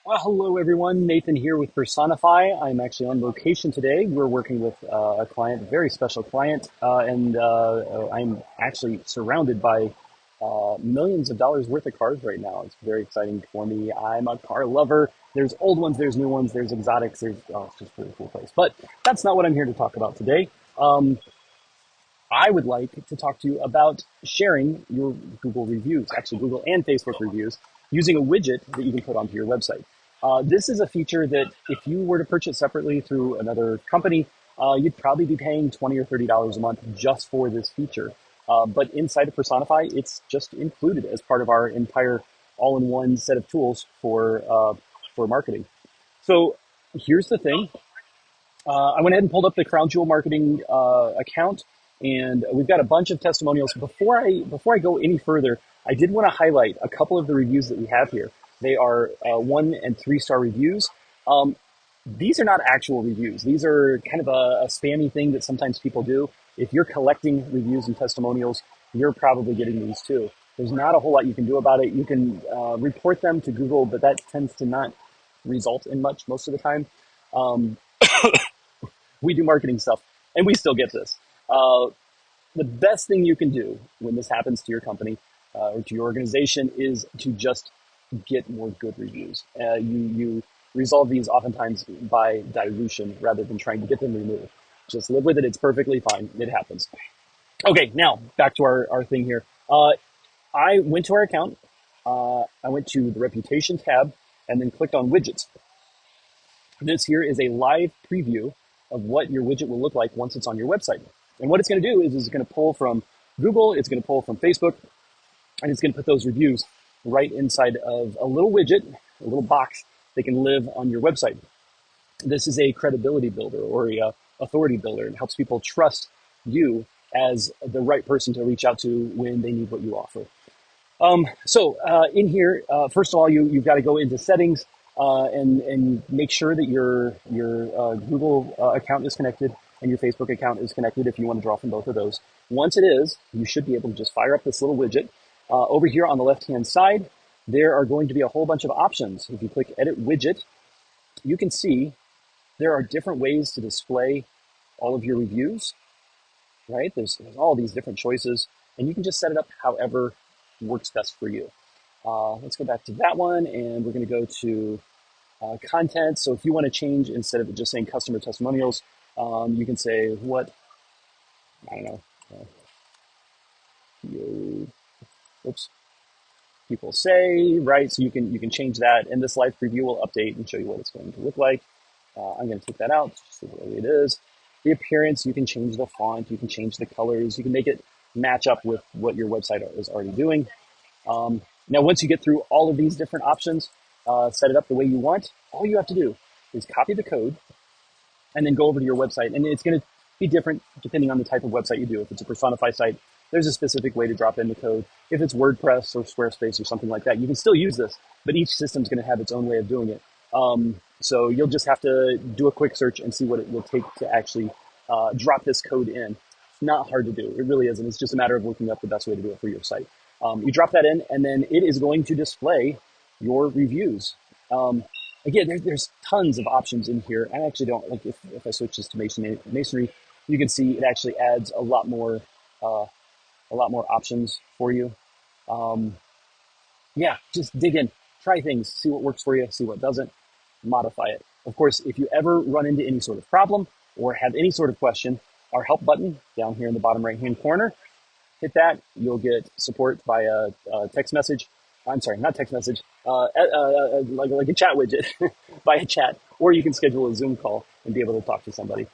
Well, hello everyone. Nathan here with Personify. I'm actually on location today. We're working with a client, a very special client, and I'm actually surrounded by millions of dollars worth of cars right now. It's very exciting for me. I'm a car lover. There's old ones, there's new ones, there's exotics. It's just a really cool place. But that's not what I'm here to talk about today. Um, I would like to talk to you about sharing your Google reviews, actually Google and Facebook reviews, using a widget that you can put onto your website. This is a feature that if you were to purchase separately through another company, you'd probably be paying $20 or $30 a month just for this feature. But inside of Personify, it's just included as part of our entire all-in-one set of tools for marketing. So here's the thing. I went ahead and pulled up the Crown Jewel Marketing account, and we've got a bunch of testimonials. Before I go any further, I did want to highlight a couple of the reviews that we have here. They are 1 and 3 star reviews. Um, these are not actual reviews. These are kind of a spammy thing that sometimes people do. If you're collecting reviews and testimonials, you're probably getting these too. There's not a whole lot you can do about it. You can report them to Google, but that tends to not result in much most of the time. Um, we do marketing stuff, and we still get this. Uh, the best thing you can do when this happens to your company or to your organization is to just get more good reviews. You resolve these oftentimes by dilution rather than trying to get them removed. Just live with it. It's perfectly fine. It happens. Okay, now back to our thing here. I went to our account. I went to the reputation tab and then clicked on widgets. This here is a live preview of what your widget will look like once it's on your website. And what it's going to do is it's going to pull from Google, it's going to pull from Facebook, and it's going to put those reviews right inside of a little widget, a little box that can live on your website. This is a credibility builder or a authority builder. It helps people trust you as the right person to reach out to when they need what you offer. So in here, first of all, you've got to go into settings and make sure that your Google account is connected and your Facebook account is connected if you want to draw from both of those. Once it is, you should be able to just fire up this little widget. Over here on the left-hand side, there are going to be a whole bunch of options. If you click Edit Widget, you can see there are different ways to display all of your reviews, right? There's all these different choices, and you can just set it up however works best for you. Let's go back to that one, and we're going to go to content. So if you want to change, instead of just saying customer testimonials, you can say what, I don't know, you, oops, people say, right? So you can change that, and this live preview will update and show you what it's going to look like. I'm going to take that out, just the way it is. The appearance, you can change the font, you can change the colors, you can make it match up with what your website is already doing. Now, once you get through all of these different options, set it up the way you want, all you have to do is copy the code and then go over to your website. And it's going to be different depending on the type of website you do. If it's a Personify site, there's a specific way to drop in the code. If it's WordPress or Squarespace or something like that, you can still use this, but each system's going to have its own way of doing it. So you'll just have to do a quick search and see what it will take to actually drop this code in. It's not hard to do. It really isn't. It's just a matter of looking up the best way to do it for your site. You drop that in, and then it is going to display your reviews. Again, there's tons of options in here. I actually don't like if I switch this to masonry, you can see it actually adds uh, a lot more options for you. Um, yeah, just dig in, try things, see what works for you, see what doesn't, modify it. Of course, if you ever run into any sort of problem or have any sort of question, our help button down here in the bottom right hand corner, hit that. You'll get support via text message. I'm sorry, not text message, like a chat widget via chat, or you can schedule a Zoom call and be able to talk to somebody.